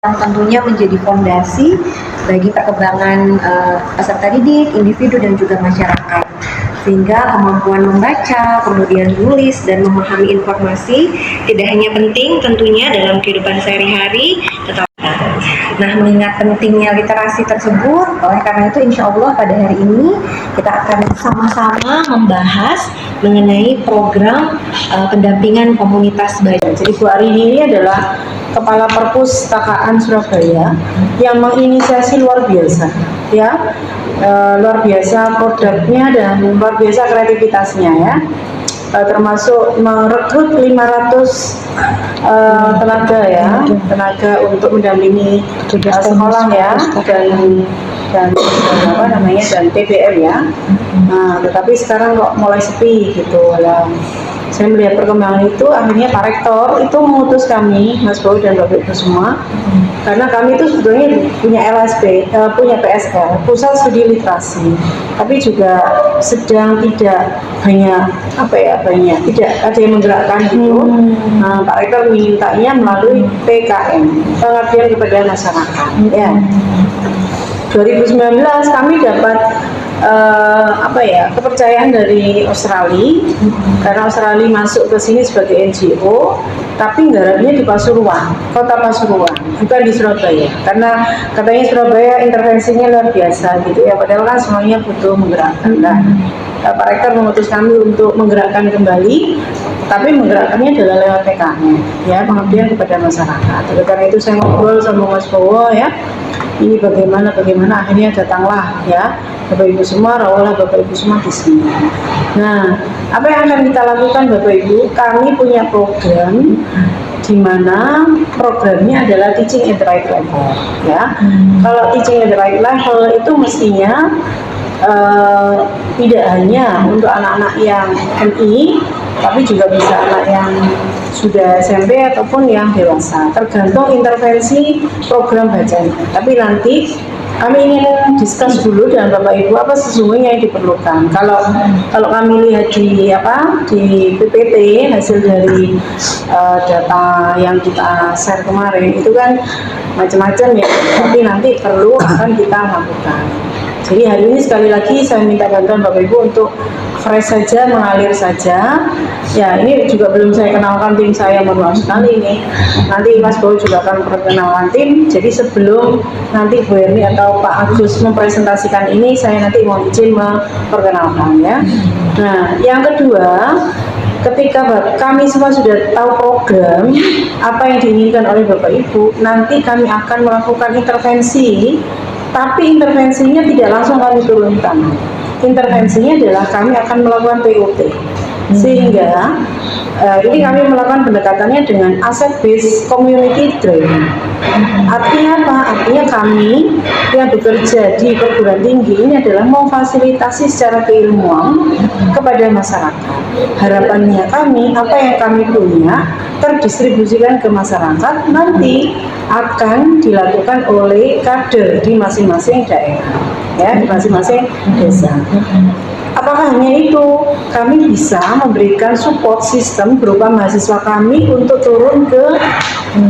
yang tentunya menjadi fondasi bagi perkembangan peserta didik, individu dan juga masyarakat. Sehingga kemampuan membaca, kemudian menulis dan memahami informasi tidak hanya penting tentunya dalam kehidupan sehari-hari, tetapi nah, mengingat pentingnya literasi tersebut, oleh karena itu insya Allah pada hari ini kita akan sama-sama membahas mengenai program pendampingan komunitas baca. Jadi Bu Arini ini adalah Kepala Perpustakaan Surabaya yang menginisiasi luar biasa, ya, luar biasa produknya dan luar biasa kreativitasnya, ya. Termasuk merekrut 500 tenaga untuk mendampingi sekolah, ya, dan TBM, ya. Nah, tetapi sekarang kok mulai sepi gitu lah. Saya melihat perkembangan itu, akhirnya Pak Rektor itu mengutus kami, Mas Bowo dan Bapak Ibu semua, karena kami itu sebetulnya punya LSP, punya PSL, Pusat Studi Literasi, tapi juga sedang tidak banyak tidak ada yang menggerakkan gitu. Nah, Pak Rektor mintanya melalui PKM, pengabdian kepada masyarakat. Ya, 2019 kami dapat kepercayaan dari Australia, karena Australia masuk ke sini sebagai NGO, tapi nggarapnya di Pasuruan, kota Pasuruan, bukan di Surabaya, karena katanya Surabaya intervensinya luar biasa gitu, ya, padahal kan semuanya butuh menggerakkan. Nah, Pak Rektor mengutus kami untuk menggerakkan kembali, tapi menggerakkannya adalah lewat PKM, ya, pengabdian kepada masyarakat. Oleh karena itu saya ngobrol sama Mas Bowo, ya, ini bagaimana akhirnya datanglah, ya, Bapak Ibu semua, rawuhlah Bapak Ibu semua di sini. Nah, apa yang akan kita lakukan Bapak Ibu? Kami punya program di mana programnya adalah teaching at the right level, ya. Kalau teaching at the right level itu mestinya tidak hanya untuk anak-anak yang MI, tapi juga bisa anak yang sudah SMP ataupun yang dewasa, tergantung intervensi program bacanya. Tapi nanti kami ingin diskus dulu dengan Bapak Ibu apa sesungguhnya yang diperlukan. Kalau kami lihat di PPT hasil dari data yang kita share kemarin itu kan macam-macam, ya, tapi nanti akan kita lakukan. Jadi hari ini sekali lagi saya minta bantuan Bapak Ibu untuk fresh saja, mengalir saja. Ya, ini juga belum saya kenalkan tim saya, mohon maaf sekali ini. Nanti Mas Bowo juga akan perkenalkan tim. Jadi sebelum nanti Bu Erni atau Pak Agus mempresentasikan ini, saya nanti mau izin memperkenalkan, ya. Nah, yang kedua, ketika kami semua sudah tahu program apa yang diinginkan oleh Bapak Ibu, nanti kami akan melakukan intervensi. Tapi intervensinya tidak langsung kami turunkan. Intervensinya adalah kami akan melakukan POT. Sehingga ini kami melakukan pendekatannya dengan asset based community training. Artinya apa? Artinya kami yang bekerja di perguruan tinggi ini adalah memfasilitasi secara keilmuan kepada masyarakat. Harapannya kami, apa yang kami punya terdistribusikan ke masyarakat, nanti akan dilakukan oleh kader di masing-masing daerah, ya, di masing-masing desa. Apakah hanya itu? Kami bisa memberikan support system berupa mahasiswa kami untuk turun ke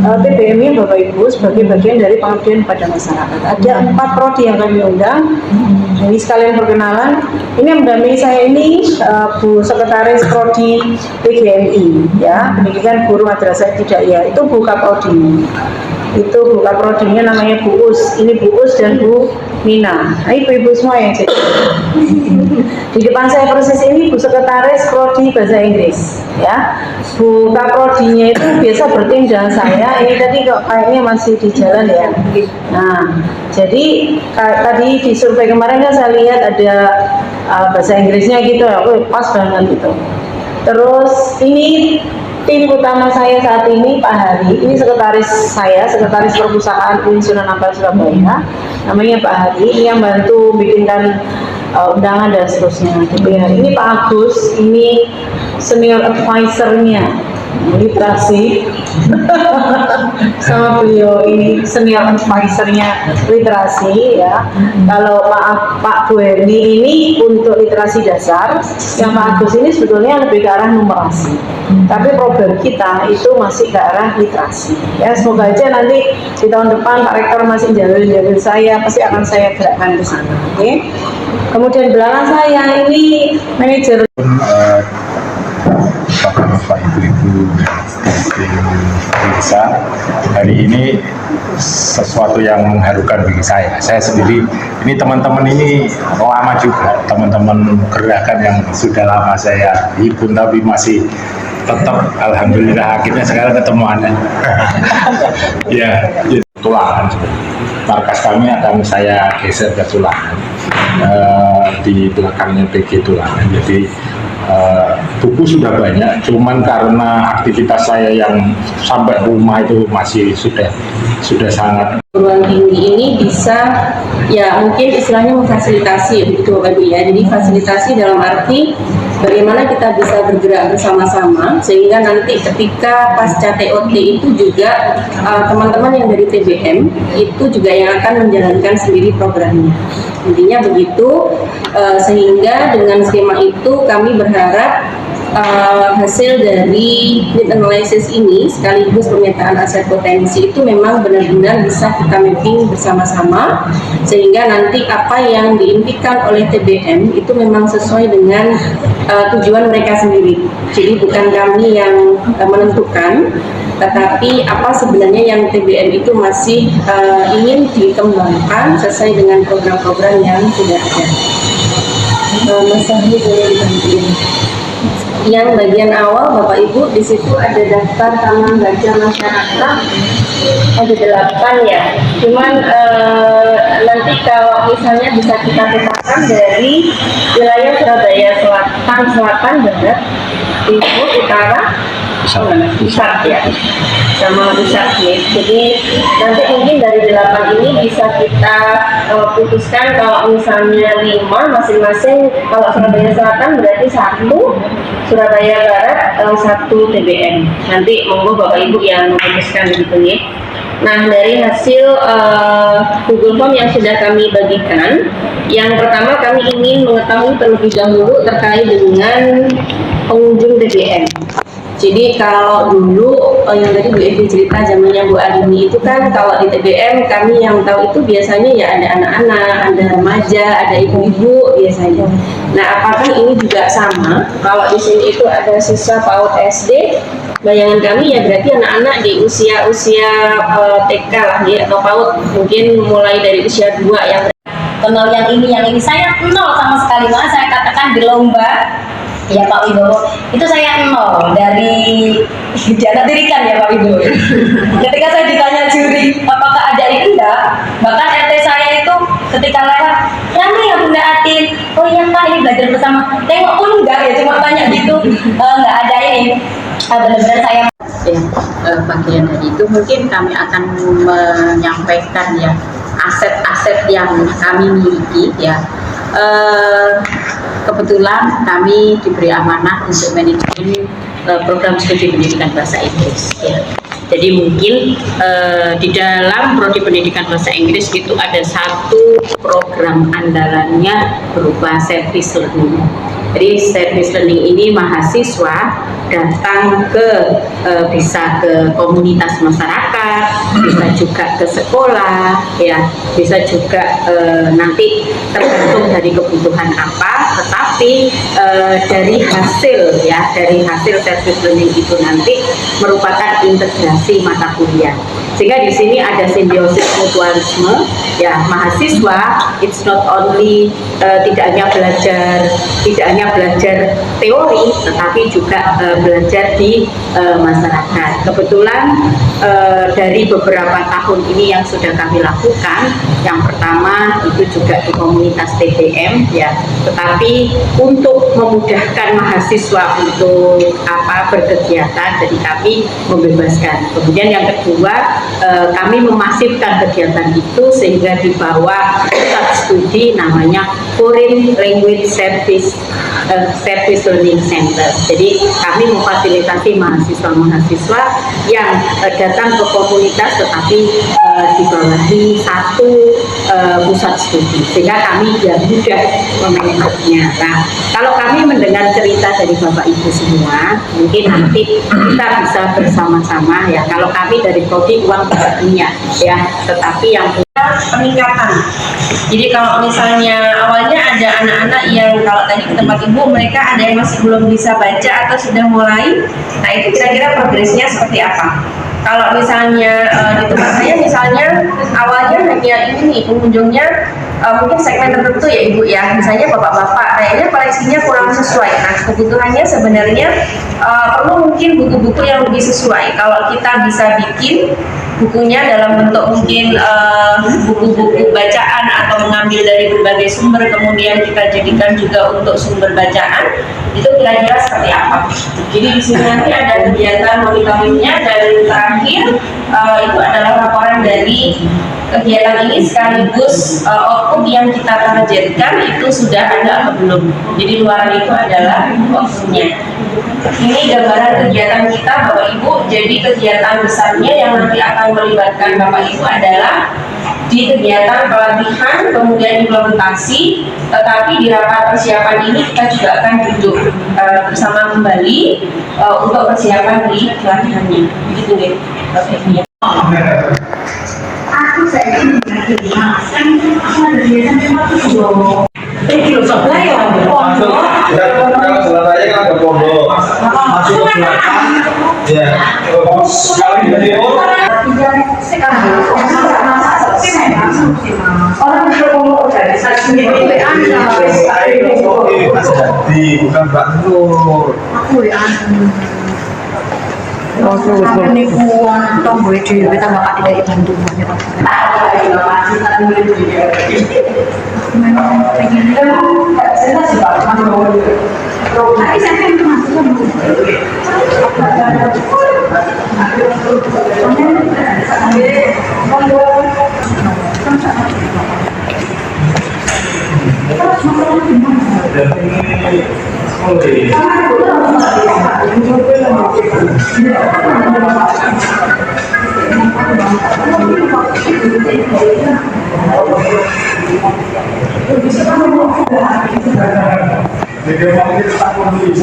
TBM Bapak Ibu sebagai bagian dari pengabdian pada masyarakat. Ada 4 prodi yang kami undang. Jadi sekalian perkenalan, ini yang mendampingi saya ini Bu Sekretaris Prodi PGMI, ya, Pendidikan Guru Madrasah Ibtidaiyah, itu buka prodi. Itu buka prodinya namanya Bu Us. Ini Bu Us dan Bu Mina. Nah, ibu-ibu semua yang jadi. Di depan saya persis ini Bu Sekretaris Prodi Bahasa Inggris, ya. Bu Kaprodinya itu biasa bertim dengan saya. Ini tadi kok kayaknya masih di jalan, ya. Nah, jadi tadi di survei kemarin kan saya lihat ada bahasa Inggrisnya gitu, aku pas banget gitu. Terus ini tim utama saya saat ini Pak Hari, ini sekretaris saya, sekretaris perpustakaan UIN Sunan Ampel Surabaya, namanya Pak Hari, ini yang bantu bikinkan undangan dan seterusnya. Ini Pak Agus, ini senior advisor-nya literasi, sama beliau ini senior advisornya literasi ya. Kalau Pak Bu Heni ini untuk literasi dasar, yang Pak Agus ini sebetulnya lebih ke arah numerasi. Tapi program kita itu masih ke arah literasi. Ya semoga aja nanti di tahun depan Pak Rektor masih jalur saya, pasti akan saya gerakkan ke sana. Oke. Kemudian belakang saya ini manajer. Bapak Ibu-Ibu yang besar, hari ini sesuatu yang mengharukan bagi saya. Saya sendiri, ini teman-teman ini lama juga, teman-teman gerakan yang sudah lama saya himpun tapi masih tetap alhamdulillah akhirnya sekarang ketemuan. Ya, Tulangan. Markas kami akan saya geser ke Tulangan, di belakangnya PG Tulangan. Jadi buku sudah banyak, cuman karena aktivitas saya yang sampai rumah itu masih sudah sangat. Perguruan tinggi ini bisa ya mungkin istilahnya memfasilitasi begitu Bapak Ibu ya. Jadi fasilitasi dalam arti bagaimana kita bisa bergerak bersama-sama sehingga nanti ketika pasca TOT itu juga teman-teman yang dari TBM itu juga yang akan menjalankan sendiri programnya. Intinya begitu, sehingga dengan skema itu kami berharap hasil dari need analysis ini sekaligus pemetaan aset potensi itu memang benar-benar bisa kita mapping bersama-sama sehingga nanti apa yang diimpikan oleh TBM itu memang sesuai dengan tujuan mereka sendiri. Jadi bukan kami yang menentukan, tetapi apa sebenarnya yang TBM itu masih ingin dikembangkan sesuai dengan program-program yang sudah ada. Mas Ahli boleh dibantuin. Yang bagian awal Bapak Ibu di situ ada daftar taman baca masyarakat ada 8 ya. Cuman nanti kalau misalnya bisa kita petakan dari wilayah Surabaya selatan, barat, timur, utara, pusat ya, sama pusat ya. Jadi nanti mungkin dari 8 ini bisa kita putuskan kalau misalnya 5 masing-masing. Kalau Surabaya Selatan berarti 1, Surabaya Barat 1 TBM. Nanti monggo Bapak Ibu yang memutuskan gitu ya. Nah, dari hasil Google Form yang sudah kami bagikan, yang pertama kami ingin mengetahui terlebih dahulu terkait dengan pengunjung TBM. Jadi kalau dulu yang tadi Bu Evi cerita zamannya Bu Arini itu kan kalau di TBM kami yang tahu itu biasanya ya ada anak-anak, ada remaja, ada ibu-ibu biasanya. Nah, apakah ini juga sama? Kalau di sini itu ada siswa PAUD SD, bayangan kami ya berarti anak-anak di usia TK lah ya, atau PAUD mungkin mulai dari usia 2 yang kenal yang ini saya nol sama sekali. Malah saya katakan di lomba ya Pak Wibowo itu saya nol dari data tirikan ya Pak Wibowo. Ketika saya ditanya juri apakah ada ini enggak, bahkan RT saya itu ketika lewat ramai ya Bunda Atin, oh iya Pak ini belajar bersama, tengok pun enggak ya, cuma tanya gitu, enggak ada ini. Benar-benar saya bagian dari itu mungkin kami akan menyampaikan ya aset-aset yang kami miliki ya. Kebetulan kami diberi amanah untuk manajemen program studi pendidikan bahasa Inggris ya. Jadi mungkin di dalam prodi pendidikan bahasa Inggris itu ada satu program andalannya berupa service learning. Jadi service learning ini mahasiswa datang ke bisa ke komunitas masyarakat, bisa juga ke sekolah, ya, bisa juga nanti tergantung dari kebutuhan apa, tetapi dari hasil ya, dari hasil service learning itu nanti merupakan integrasi mata kuliah. Sehingga di sini ada simbiosis mutualisme, ya, mahasiswa it's not only tidak hanya belajar teori, tetapi juga belajar di masyarakat. Kebetulan dari beberapa tahun ini yang sudah kami lakukan, yang pertama itu juga di komunitas TBM, ya, tetapi untuk memudahkan mahasiswa untuk berkegiatan, jadi kami membebaskan. Kemudian yang kedua, kami memasifkan kegiatan itu sehingga di bawah pusat studi namanya Foreign Language Service service learning center. Jadi kami memfasilitasi mahasiswa-mahasiswa yang datang ke komunitas tetapi dibawahi satu pusat studi, sehingga kami mudah memanajernya. Nah, kalau kami mendengar cerita dari Bapak Ibu semua, mungkin nanti kita bisa bersama-sama ya. Kalau kami dari prodi uang tidak punya ya, tetapi yang peningkatan. Jadi kalau misalnya awalnya ada anak-anak yang kalau tadi ke tempat ibu mereka ada yang masih belum bisa baca atau sudah mulai, nah itu kira-kira progresnya seperti apa? Kalau misalnya di tempat saya misalnya awalnya hanya ini nih pengunjungnya mungkin segmen tertentu ya ibu ya, misalnya bapak-bapak kayaknya koleksinya kurang sesuai. Nah kebutuhannya sebenarnya perlu mungkin buku-buku yang lebih sesuai. Kalau kita bisa bikin bukunya dalam bentuk mungkin buku-buku bacaan atau mengambil dari berbagai sumber kemudian kita jadikan juga untuk sumber bacaan, itu kira-kira seperti apa? Jadi di sini nanti ada kegiatan monitoringnya dan terakhir itu adalah laporan dari kegiatan ini sekaligus output yang kita targetkan itu sudah ada atau belum. Jadi luaran itu adalah outputnya. Ini gambaran kegiatan kita Bapak Ibu. Jadi kegiatan besarnya yang nanti akan melibatkan Bapak Ibu adalah di kegiatan pelatihan kemudian implementasi, tetapi di rapat persiapan ini kita juga akan duduk bersama kembali untuk persiapan di pelatihannya. Begitu deh Bapak Ibu. Aku saya ini kan aku ada biasanya aku Kilo sebelah ya, Masuk, kalau jalan raya kan ada pondok. Masuk ke belakang, ya. Sekali di timur. orang berumur organisasi ini Mas Jadi, bukan Mbak Nur. Aku ya sampai nih uang tong gue dhewe tambah Pak tidak bantu banyak. Jadi, mau kita tak perlu